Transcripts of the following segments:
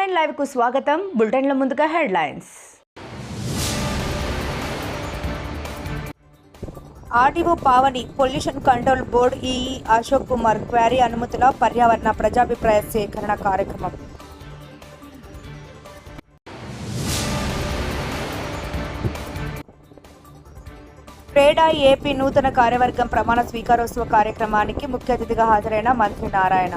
R9 live కు స్వాగతం. బులెటిన్ల ముందుగా headlines. RDO Pavani pollution control board EE Ashok Kumar quarry అనుమతుల పర్యావరణ ప్రజాభిప్రాయ సేకరణ కార్యక్రమం. క్రేడా ఏపీ నూతన కార్యవర్గం ప్రమాణ స్వీకారోత్సవ కార్యక్రమానికి ముఖ్య అతిథిగా హాజరైన మంత్రి నారాయణ.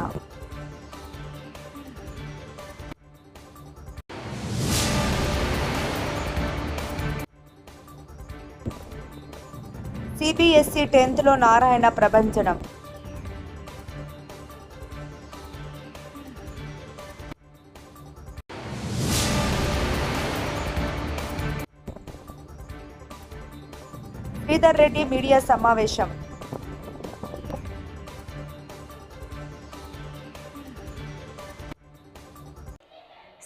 సిబిఎస్ఈ 10th లో నారాయణ ప్రభంజనం. శ్రీధర్ రెడ్డి మీడియా సమావేశం.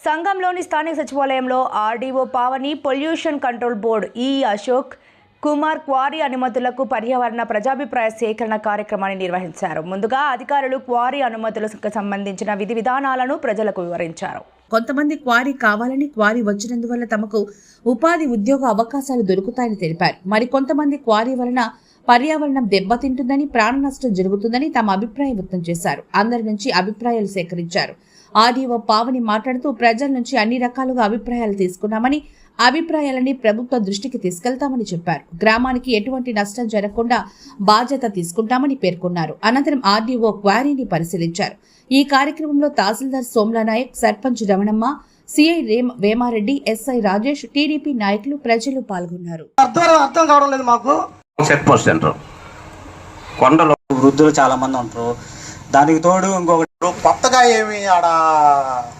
సంఘంలోని స్థానిక సచివాలయంలో RDO Pavani pollution control board EE Ashok Kumar quarry అనుమతులకు పర్యావరణ ప్రజాభిప్రాయ సేకరణ కార్యక్రమాన్ని నిర్వహించారు. ముందుగా అధికారులు క్వారీ అనుమతులకు సంబంధించిన విధి విధానాలను ప్రజలకు వివరించారు. కొంతమంది క్వారీ కావాలని క్వారీ వచ్చినందువల్ల తమకు ఉపాధి ఉద్యోగ అవకాశాలు దొరుకుతాయని తెలిపారు. మరికొంతమంది క్వారీ వలన పర్యావరణం దెబ్బతింటుందని, ప్రాణ నష్టం జరుగుతుందని తమ అభిప్రాయం వ్యక్తం చేశారు. అందరి నుంచి అభిప్రాయాలు సేకరించారు. ఆర్డీఓ పావని మాట్లాడుతూ ప్రజల నుంచి అన్ని రకాలుగా అభిప్రాయాలు తీసుకున్నామని, అభిప్రాయాలని ప్రభుత్వ దృష్టికి తీసుకెళ్తామని చెప్పారు. గ్రామానికి ఎటువంటి నష్టం జరగకుండా బాధ్యత తీసుకుంటామని పేర్కొన్నారు. అనంతరం ఆర్డీఓ క్వారీని పరిశీలించారు. ఈ కార్యక్రమంలో tahsildar Somla Naik, sarpanch Ramanamma, CI Vemareddy, SI Rajesh, TDP నాయకులు, ప్రజలు పాల్గొన్నారు. అర్థం కావడం లేదు మాకు. చెక్ పోస్ట్ సెంటర్ కొండలో వృద్ధులు చాలా మంది ఉంటారు. దానికి తోడు ఇంకొకటి కొత్తగా ఏమి ఆడ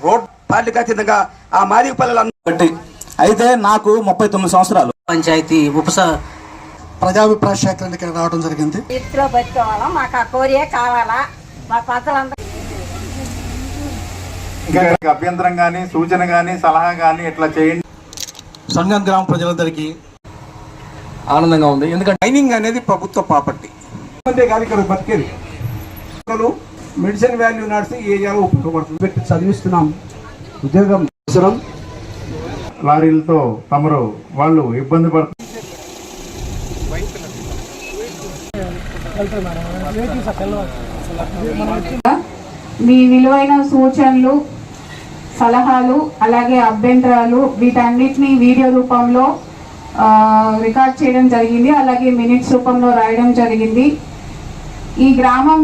రోడ్ పార్టీ ఖచ్చితంగా ఆ మాదిగ పల్లెలు బట్టి అయితే నాకు 39 సంవత్సరాలు పంచాయతీ ప్రజాభిప్రాయ సేకరణకి రావడం జరిగింది. ఇంట్లో పెట్టుకోవాలా, మాకు ఆ కోరియే కావాలా, మా ప్రజలందరూ అభ్యంతరం కానీ, సూచన కానీ, సలహా కానీ ఇట్లా చేయండి. సంగం గ్రామ ప్రజలందరికీ ఆనందంగా ఉంది. ఎందుకంటే మైనింగ్ అనేది ప్రభుత్వ ప్రాపర్టీ. అంతేకాదు ఇక్కడ బతికేది మెడిసిన్ వాల్యూ నడిచి ఈ ఏరియాలో ఉపయోగపడుతుంది. పెట్టి చదివిస్తున్నాం. ఉద్యోగం అవసరం. లారీలతో తమరు వాళ్ళు ఇబ్బంది పడుతుంది. మీ విలువైన సూచనలు, సలహాలు, అలాగే అభ్యంతరాలు వీటన్నిటిని వీడియో రూపంలో రికార్డ్ చేయడం జరిగింది. అలాగే మినిట్స్ రూపంలో రాయడం జరిగింది. ఈ గ్రామం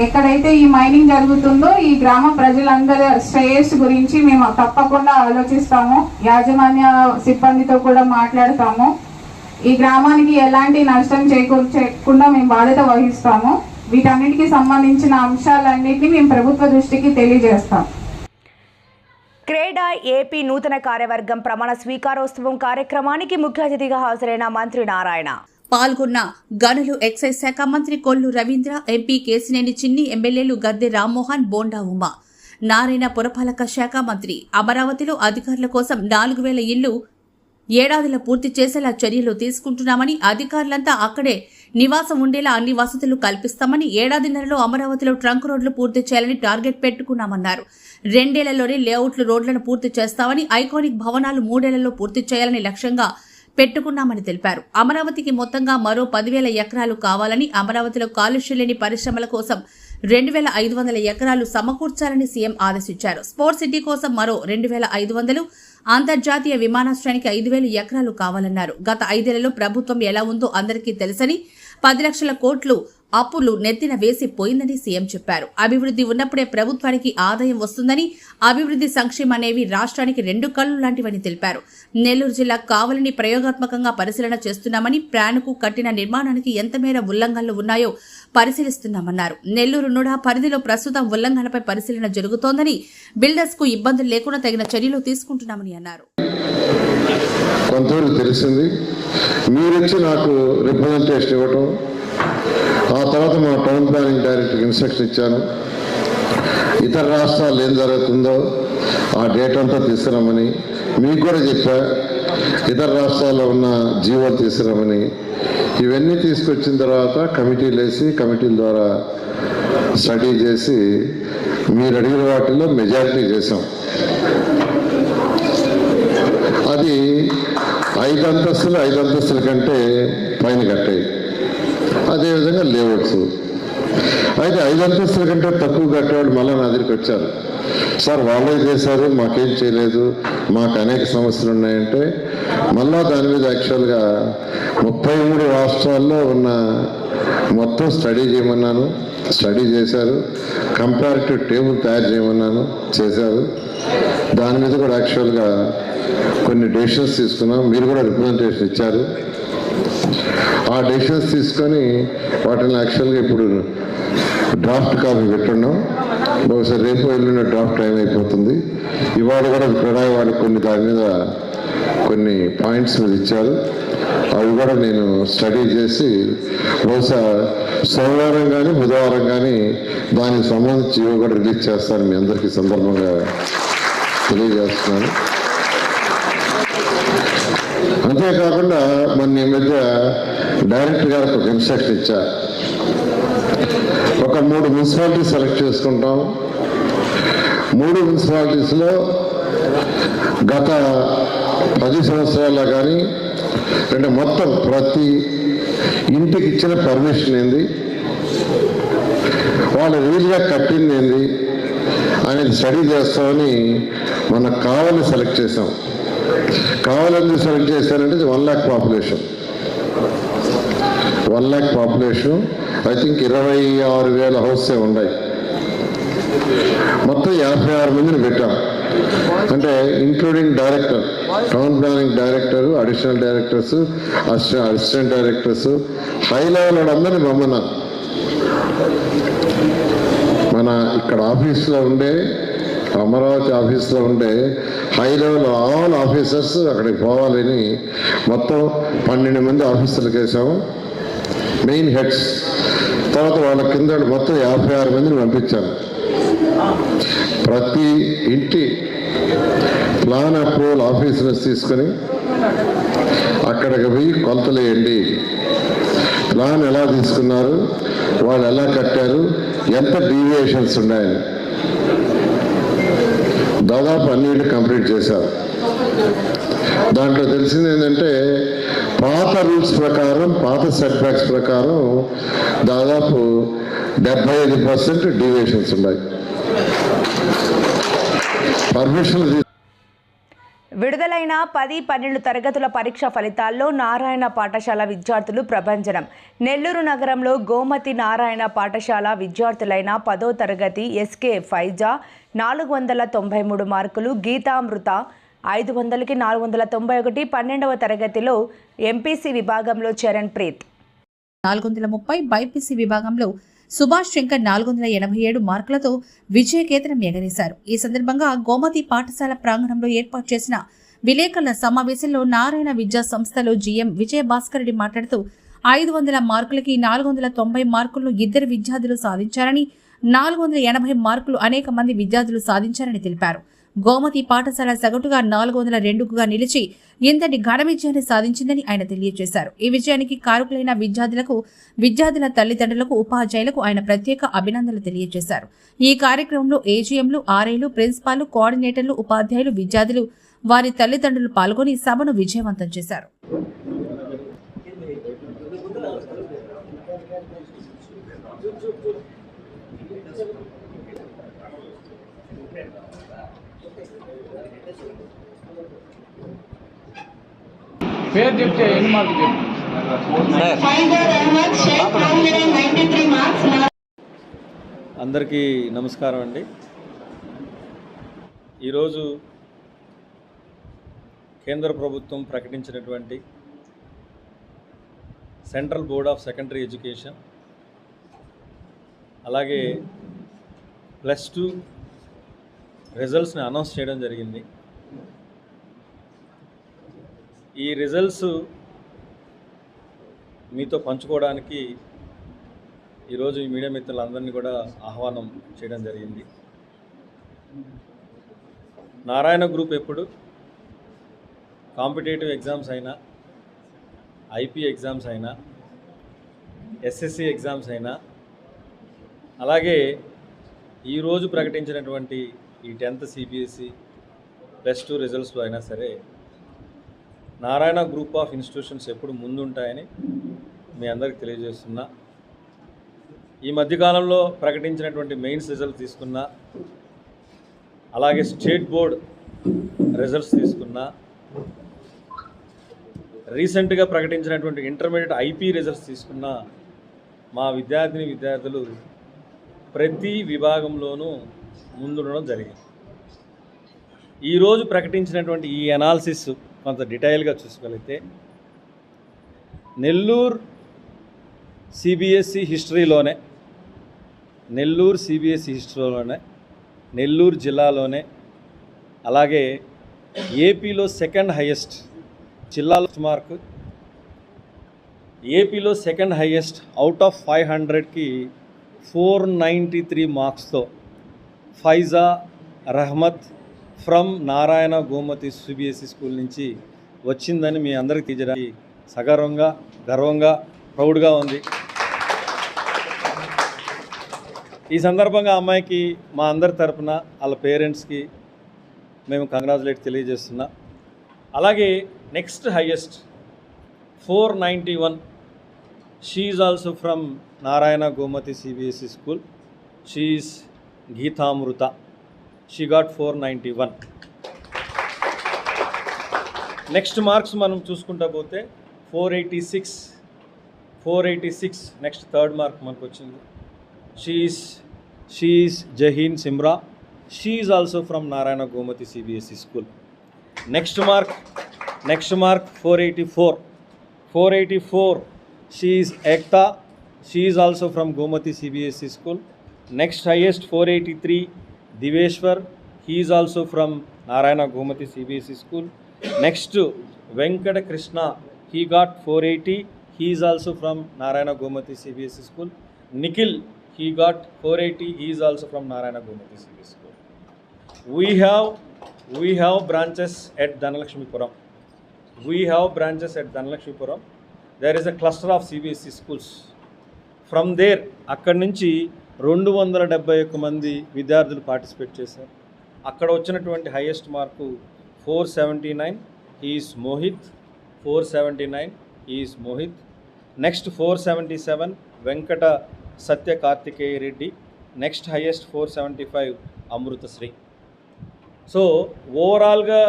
ఎక్కడైతే ఈ మైనింగ్ జరుగుతుందో ఈ గ్రామ ప్రజలందరి శ్రేయస్సు గురించి మేము తప్పకుండా ఆలోచిస్తాము. యాజమాన్య సిబ్బందితో కూడా మాట్లాడతాము. ఈ గ్రామానికి ఎలాంటి నష్టం చేయకుండా మేము బాధ్యత వహిస్తాము. వీటన్నిటికీ సంబంధించిన అంశాలన్నింటినీ మేము ప్రభుత్వ దృష్టికి తెలియజేస్తాం. క్రేడా ఏపీ నూతన కార్యవర్గం ప్రమాణ స్వీకారోత్సవం కార్యక్రమానికి ముఖ్య అతిథిగా హాజరైన మంత్రి నారాయణ పాల్గొన్న గనులు ఎక్సైజ్ శాఖ మంత్రి కొల్లు రవీంద్ర, ఎంపీ కేసినేని చిన్ని, ఎమ్మెల్యేలు గద్దె రామ్మోహన్, బోండా ఉమా. నారాయణ పురపాలక శాఖ మంత్రి అమరావతిలో అధికారుల కోసం 4000 ఇళ్లు ఏడాదిలో పూర్తి చేసేలా చర్యలు తీసుకుంటున్నామని, అధికారులంతా అక్కడే నివాసం ఉండేలా అన్ని వసతులు కల్పిస్తామని, ఏడాదిన్నరలో అమరావతిలో ట్రంక్ రోడ్లు పూర్తి చేయాలని టార్గెట్ పెట్టుకున్నామన్నారు. 2 ఏళ్లలోనే లేఅవుట్లు, రోడ్లను పూర్తి చేస్తామని, ఐకానిక్ భవనాలు 3 ఏళ్లలో పూర్తి చేయాలని లక్ష్యంగా పెట్టుకున్నామని తెలిపారు. అమరావతికి మొత్తంగా మరో 10,000 ఎకరాలు కావాలని, అమరావతిలో కాలుష్యం లేని పరిశ్రమల కోసం 2,500 ఎకరాలు సమకూర్చాలని సీఎం ఆదేశించారు. స్పోర్ట్స్ సిటీ కోసం మరో 2,500, అంతర్జాతీయ విమానాశ్రయానికి 5,000 ఎకరాలు కావాలన్నారు. గత 5 ఏళ్లలో ప్రభుత్వం ఎలా ఉందో అందరికీ తెలుసని, 10 లక్షల కోట్లు అప్పులు నెత్తిన వేసిపోయిందని సీఎం చెప్పారు. అభివృద్ధి ఉన్నప్పుడే ప్రభుత్వానికి ఆదాయం వస్తుందని, అభివృద్ధి సంక్షేమం అనేవి రాష్ట్రానికి 2 కళ్లు లాంటివని తెలిపారు. నెల్లూరు జిల్లా కావలిని ప్రయోగాత్మకంగా పరిశీలన చేస్తున్నామని, ప్లాన్కు కట్టిన నిర్మాణానికి ఎంత మేర ఉల్లంఘనలు ఉన్నాయో పరిశీలిస్తున్నామన్నారు. నెల్లూరు నుడా పరిధిలో ప్రస్తుతం ఉల్లంఘనపై పరిశీలన జరుగుతోందని, బిల్డర్స్ కు ఇబ్బందులు లేకుండా తగిన చర్యలు తీసుకుంటున్నామని అన్నారు. కొంతవరకు తెలిసింది, మీరిచ్చి నాకు రిప్రజెంటేషన్ ఇవ్వటం, ఆ తర్వాత మా టౌన్ ప్లానింగ్ డైరెక్టర్కి ఇన్స్ట్రక్షన్ ఇచ్చాను. ఇతర రాష్ట్రాలు ఏం జరుగుతుందో ఆ డేటా అంతా తీసుకురామని మీకు కూడా చెప్పా. ఇతర రాష్ట్రాల్లో ఉన్న జీవోలు తీసుకురామని. ఇవన్నీ తీసుకొచ్చిన తర్వాత కమిటీలు వేసి, కమిటీల ద్వారా స్టడీ చేసి మీరు అడిగిన వాటిలో మెజారిటీ చేసాం. అది 5 అంతస్తుల కంటే పైన కట్టాయి. అదేవిధంగా లేఅవుట్స్. అయితే 5 అంతస్తుల కంటే తక్కువ కట్టేవాళ్ళు మళ్ళీ నా దగ్గరికి వచ్చారు. సార్ వాళ్ళే చేశారు, మాకేం చేయలేదు, మాకు అనేక సమస్యలు ఉన్నాయంటే మళ్ళా దాని మీద యాక్చువల్గా 33 రాష్ట్రాల్లో ఉన్న మొత్తం స్టడీ చేయమన్నాను. స్టడీ చేశారు. కంపారిటివ్ టేబుల్ తయారు చేయమన్నాను, చేశారు. దాని మీద కూడా యాక్చువల్గా కొన్ని డెసిషన్స్ తీసుకున్నాం. మీరు కూడా రిప్రజెంటేషన్ ఇచ్చారు. ఆ డెసిషన్స్ తీసుకొని వాటిని యాక్చువల్గా ఇప్పుడు డ్రాఫ్ట్ కాపీ పెట్టున్నాం. బహుశా రేపు వెళ్ళిన డ్రాఫ్ట్ టైం అయిపోతుంది. ఇవాళ కూడా క్రీడా వాళ్ళు కొన్ని దాని మీద కొన్ని పాయింట్స్ మీద ఇచ్చారు. అవి కూడా నేను స్టడీ చేసి బహుశా సోమవారం కానీ బుధవారం కానీ దానికి సంబంధించి ఇవి కూడా రిలీజ్ చేస్తాను. మీ అందరికీ సందర్భంగా తెలియజేస్తున్నాను. అంతేకాకుండా మొన్న ఈ మధ్య డైరెక్టర్ గారికి ఒక ఇన్స్ట్రక్షన్ ఇచ్చా. ఒక 3 మున్సిపాలిటీస్ సెలెక్ట్ చేసుకుంటాం. 3 మున్సిపాలిటీస్లో గత 10 సంవత్సరాల్లో కానీ అంటే మొత్తం ప్రతి ఇంటికి ఇచ్చిన పర్మిషన్ ఏంది, వాళ్ళు రీల్గా కట్టింది ఏంది అనేది స్టడీ చేస్తామని మన కావాలని సెలెక్ట్ చేసాం. కావాలని సెలెక్ట్ చేశారంటే 1 lakh population. 1 lakh population. I think 26,000 హౌసే ఉన్నాయి. మొత్తం 56 మందిని పెట్టాం. అంటే including director, town planning director, additional directors, assistant directors, high level వాళ్ళందరినీ పంపన్నారు. మన ఇక్కడ ఆఫీస్లో ఉండే, అమరావతి ఆఫీస్లో ఉండే హై లెవెల్ ఆల్ ఆఫీసర్స్ అక్కడికి పోవాలని మొత్తం 12 మంది ఆఫీసర్లకు వేసాము, మెయిన్ హెడ్స్. తర్వాత వాళ్ళ కింద మొత్తం 56 మందిని పంపించాను. ప్రతి ఇంటి ప్లాన్ అప్రూవల్ ఆఫీసర్స్ తీసుకొని అక్కడికి పోయి కొలతలు వేయండి, ప్లాన్ ఎలా తీసుకున్నారు, వాళ్ళు ఎలా కట్టారు, ఎంత డీవియేషన్స్ ఉన్నాయని దాదాపు అన్నిటి కంప్లీట్ చేశారు. దాంట్లో తెలిసింది ఏంటంటే పాత రూల్స్ ప్రకారం, పాత సెట్ బ్యాక్స్ ప్రకారం దాదాపు 75% డీవియేషన్స్ ఉన్నాయి. పర్మిషన్ విడుదలైన 10-12 తరగతుల పరీక్ష ఫలితాల్లో నారాయణ పాఠశాల విద్యార్థులు ప్రభంజనం. నెల్లూరు నగరంలో గోమతి నారాయణ పాఠశాల విద్యార్థులైన 10వ తరగతి ఎస్కే ఫైజా 493 మార్కులు, గీతామృత 500కి 491, 12వ తరగతిలో ఎంపీసీ విభాగంలో చరణ్ ప్రీత్ 430, బైపీసీ విభాగంలో సుభాష్ శంకర్ 487 మార్కులతో విజయకేతనం ఎగరేశారు. ఈ సందర్భంగా గోమతి పాఠశాల ప్రాంగణంలో ఏర్పాటు చేసిన విలేకరుల సమావేశంలో నారాయణ విద్యా సంస్థలో జీఎం విజయభాస్కర్ రెడ్డి మాట్లాడుతూ 500 మార్కులకి 490 మార్కులను 2 విద్యార్థులు సాధించారని, 480 మార్కులు అనేక మంది విద్యార్థులు సాధించారని తెలిపారు. గోమతి పాఠశాల సగటుగా 402గా నిలిచి ఇంతటి ఘన విజయాన్ని సాధించిందని ఆయన తెలియజేశారు. ఈ విజయానికి కారకులైన విద్యార్థులకు, విద్యార్థుల తల్లిదండ్రులకు, ఉపాధ్యాయులకు ఆయన ప్రత్యేక అభినందనలు తెలియజేశారు. ఈ కార్యక్రమంలో ఏజీఎంలు, ఆర్ఐలు, ప్రిన్సిపాల్, కోఆర్డినేటర్లు, ఉపాధ్యాయులు, విద్యార్థులు, వారి తల్లిదండ్రులు పాల్గొని సభను విజయవంతం చేశారు. పేరు చెప్తే ఎన్ని మార్కులు చెప్పు. అందరికీ నమస్కారం అండి. ఈరోజు కేంద్ర ప్రభుత్వం ప్రకటించినటువంటి central board of secondary education, అలాగే +2 రిజల్ట్స్ని అనౌన్స్ చేయడం జరిగింది. ఈ రిజల్ట్స్ మీతో పంచుకోవడానికి ఈరోజు ఈ మీడియా మిత్రులందరినీ కూడా ఆహ్వానం చేయడం జరిగింది. నారాయణ గ్రూప్ ఎప్పుడు కాంపిటేటివ్ ఎగ్జామ్స్ అయినా, ఐపీ ఎగ్జామ్స్ అయినా, ఎస్ఎస్సి ఎగ్జామ్స్ అయినా, అలాగే ఈరోజు ప్రకటించినటువంటి ఈ 10th సిబిఎస్ఈ +2 రిజల్ట్స్లో అయినా సరే నారాయణ గ్రూప్ ఆఫ్ ఇన్స్టిట్యూషన్స్ ఎప్పుడు ముందుంటాయని మీ అందరికి తెలియజేస్తున్నా. ఈ మధ్యకాలంలో ప్రకటించినటువంటి మెయిన్స్ రిజల్ట్ తీసుకున్నా, అలాగే స్టేట్ బోర్డ్ రిజల్ట్స్ తీసుకున్నా, రీసెంట్గా ప్రకటించినటువంటి ఇంటర్మీడియట్ ఐపీ రిజల్ట్స్ తీసుకున్న మా విద్యార్థులు ప్రతి విభాగంలోనూ ముందుండడం జరిగింది. ఈరోజు ప్రకటించినటువంటి ఈ అనాలిసిస్ కొంత డీటెయిల్గా చూసుకోగలిగితే నెల్లూరు సిబిఎస్ఈ హిస్టరీలోనే నెల్లూరు జిల్లాలోనే అలాగే ఏపీలో సెకండ్ హైయెస్ట్ జిల్లాలో మార్క్, ఏపీలో సెకండ్ హైయెస్ట్ అవుట్ ఆఫ్ 500కి 493 మార్క్స్తో Faiza Rahmat from Narayana Gomathi CBSE school నుంచి వచ్చిందని మీ అందరికీ తెలియజేయడానికి సగర్వంగా, గర్వంగా, ప్రౌడ్గా ఉంది. ఈ సందర్భంగా అమ్మాయికి మా అందరి తరపున వాళ్ళ పేరెంట్స్కి మేము కంగ్రాచులేట్ తెలియజేస్తున్నా. అలాగే next highest 491, she is also from Narayana Gomathi CBSE school. She is Geetamrutha. She got 491. Next marks మనం చూసుకుంటా పోతే 486 నెక్స్ట్ థర్డ్ మార్క్ మనకు వచ్చింది. She is Zaheen Simra. She is also from Narayana Gomathi CBSE school. Next mark 484. She is Ekta. She is also from Gomati CBSE school. Next highest 483, Diveshwar. He is also from Narayana Gomati CBSE school. Next Venkata Krishna. He got 480. He is also from Narayana Gomati CBSE school. Nikhil, he got 480. He is also from Narayana Gomati CBSE school. We have branches at Dhanalakshmipuram. There is a cluster of CBSE schools. From there, అక్కడి నుంచి 271 మంది విద్యార్థులు participate చేశారు. అక్కడ వచ్చినటువంటి highest mark 479. Is Mohit. 479. Next 477 Venkata Satya Karthikeya Reddy. Next highest 475 Amruthasri. So ఓవరాల్గా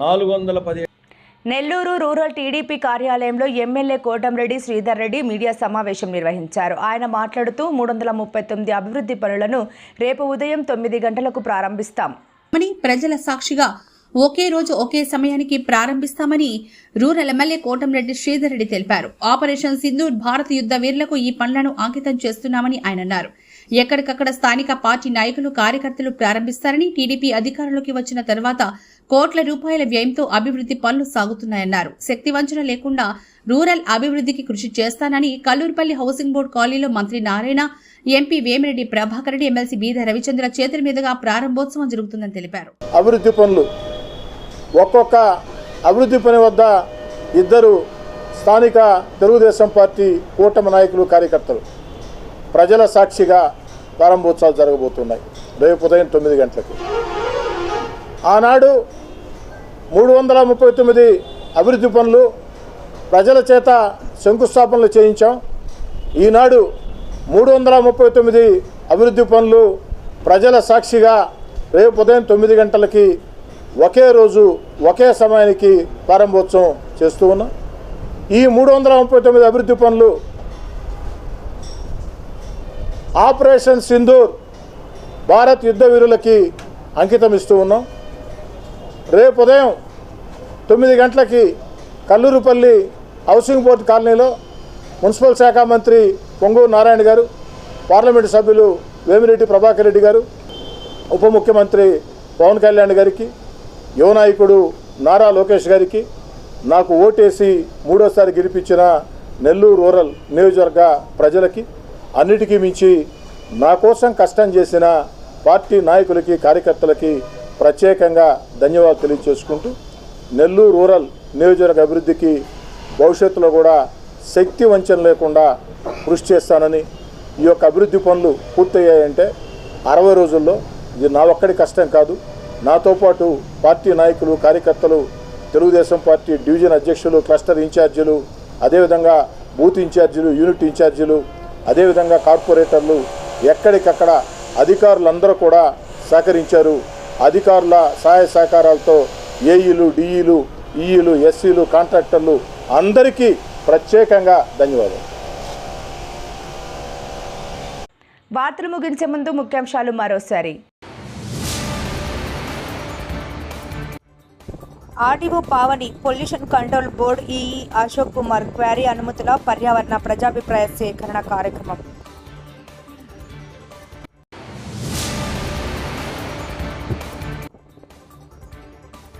410. Nellore rural TDP కార్యాలయంలో MLA Kotamreddy Sridhar Reddy media సమావేశం నిర్వహించారు. ఆయన మాట్లాడుతూ 339 అభివృద్ధి పనులను రేపు ఉదయం 9 గంటలకు ప్రారంభిస్తామని, ప్రజల సాక్షిగా ఒకే రోజు ఒకే సమయానికి ప్రారంభిస్తామని రూరల్ ఎమ్మెల్యే కోటంరెడ్డి శ్రీధర్ రెడ్డి తెలిపారు. ఆపరేషన్ సింధూర్ భారత యుద్ధ వీరులకు ఈ పనులను అంకితం చేస్తున్నామని ఆయన అన్నారు. ఎక్కడికక్కడ స్థానిక పార్టీ నాయకులు, కార్యకర్తలు ప్రారంభిస్తారని, టీడీపీ అధికారంలోకి వచ్చిన తర్వాత కోట్ల రూపాయల వ్యయంతో అభివృద్ధి పనులు సాగుతున్నాయన్నారు. శక్తి వంచన లేకుండా రూరల్ అభివృద్ధికి కృషి చేస్తానని కల్లూరుపల్లి హౌసింగ్ బోర్డు కాలనీలో మంత్రి నారాయణ, ఎంపీ వేమిరెడ్డి ప్రభాకర్ రెడ్డి, ఎమ్మెల్సీ బీద రవిచంద్ర చేతుల మీదుగా ప్రారంభోత్సవం జరుగుతుందని తెలిపారు. అభివృద్ధి పనులు ఒక్కొక్క అభివృద్ధి పని వద్ద ఇద్దరు స్థానిక తెలుగుదేశం పార్టీ కూటమి నాయకులు, కార్యకర్తలు ప్రజల సాక్షిగా ప్రారంభోత్సవాలు జరగబోతున్నాయి రేపు ఉదయం 9 గంటలకు. ఆనాడు 339 అభివృద్ధి పనులు ప్రజల చేత శంకుస్థాపనలు చేయించాం. ఈనాడు 339 అభివృద్ధి పనులు ప్రజల సాక్షిగా రేపు ఉదయం 9 గంటలకి ఒకే రోజు ఒకే సమయానికి ప్రారంభోత్సవం చేస్తూ ఉన్నాం. ఈ 339 అభివృద్ధి పనులు ఆపరేషన్ సింధూర్ భారత్ యుద్ధ వీరులకి అంకితం ఇస్తూ ఉన్నాం. రేపు ఉదయం 9 గంటలకి కల్లూరుపల్లి హౌసింగ్ బోర్డు కాలనీలో మున్సిపల్ శాఖ మంత్రి పొంగూరు నారాయణ గారు, పార్లమెంటు సభ్యులు వేమిరెడ్డి ప్రభాకర్ రెడ్డి గారు, ఉప ముఖ్యమంత్రి పవన్ కళ్యాణ్ గారికి, యువ నాయకుడు నారా లోకేష్ గారికి, నాకు ఓటేసి 3వ గెలిపించిన నెల్లూరు రూరల్ నియోజకవర్గ ప్రజలకి, అన్నిటికీ మించి నా కోసం కష్టం చేసిన పార్టీ నాయకులకి, కార్యకర్తలకి ప్రత్యేకంగా ధన్యవాదాలు తెలియజేసుకుంటూ నెల్లూరు రూరల్ నియోజకవర్గ అభివృద్ధికి భవిష్యత్తులో కూడా శక్తి వంచన లేకుండా కృషి చేస్తానని, ఈ యొక్క అభివృద్ధి పనులు పూర్తయ్యాయంటే 60 రోజుల్లో ఇది నా ఒక్కడి కష్టం కాదు. నాతో పాటు పార్టీ నాయకులు, కార్యకర్తలు, తెలుగుదేశం పార్టీ డివిజన్ అధ్యక్షులు, క్లస్టర్ ఇన్ఛార్జీలు, అదేవిధంగా బూత్ ఇన్ఛార్జీలు, యూనిట్ ఇన్ఛార్జీలు, అదేవిధంగా కార్పొరేటర్లు, ఎక్కడికక్కడ అధికారులందరూ కూడా సహకరించారు. అధికారుల సహాయ సహకారాలతో ఏఈలు, డిఈలు, ఈఈలు, ఎస్సీలు, కాంట్రాక్టర్లు అందరికీ ప్రత్యేకంగా ధన్యవాదాలు. వార్తలు ముగించే ముందు ముఖ్యాంశాలు మరోసారి. RDO Pavani pollution control board EE Ashok Kumar quarry అనుమతుల పర్యావరణ ప్రజాభిప్రాయ సేకరణ కార్యక్రమం.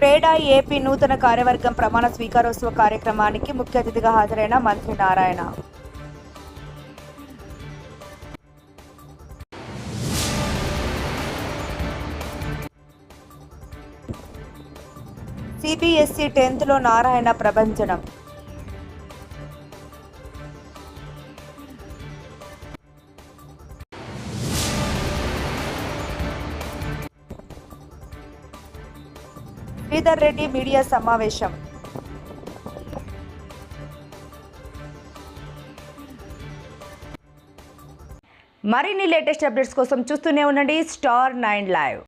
క్రేడా ఏపీ నూతన కార్యవర్గం ప్రమాణ స్వీకారోత్సవ కార్యక్రమానికి ముఖ్య అతిథిగా హాజరైన మంత్రి నారాయణ. సిబిఎస్ఈ 10th లో నారాయణ ప్రభంజనం. శ్రీధర్ రెడ్డి మీడియా సమావేశం. మరిన్ని లేటెస్ట్ అప్డేట్స్ కోసం చూస్తూనే ఉండండి Star 9 Live.